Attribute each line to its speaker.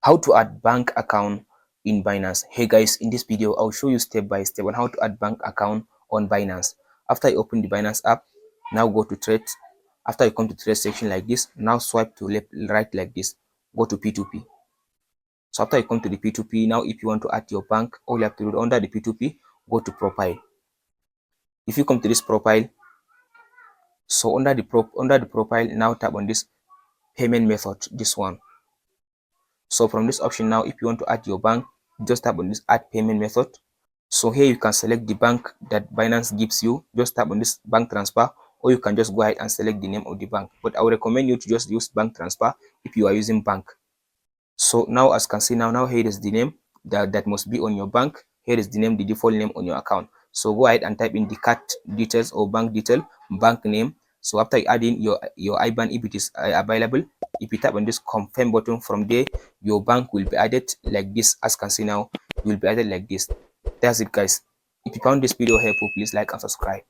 Speaker 1: How to add bank account in Binance. Hey guys, in this video I'll show you step by step on how to add bank account on Binance. After you open the Binance app, now go to trade. After you come to trade section like this, now swipe to left right like this, go to P2P. So after you come to the P2P, now if you want to add your bank, all you have to do under the P2P, go to profile. If you come to this profile, so under the profile, now tap on this payment method, this one. So from this option now, if you want to add your bank, just tap on this add payment method. So here you can select the bank that Binance gives you. Just tap on this bank transfer, or you can just go ahead and select the name of the bank. But I would recommend you to just use bank transfer if you are using bank. So now as you can see now here is the name that must be on your bank. Here is the name, the default name on your account. So go ahead and type in the card details or bank detail, bank name. So after you add in your IBAN, if it is available, if you tap on this confirm button, from there your bank will be added like this. As you can see now, you will be added like this. That's it guys. If you found this video helpful, please like and subscribe.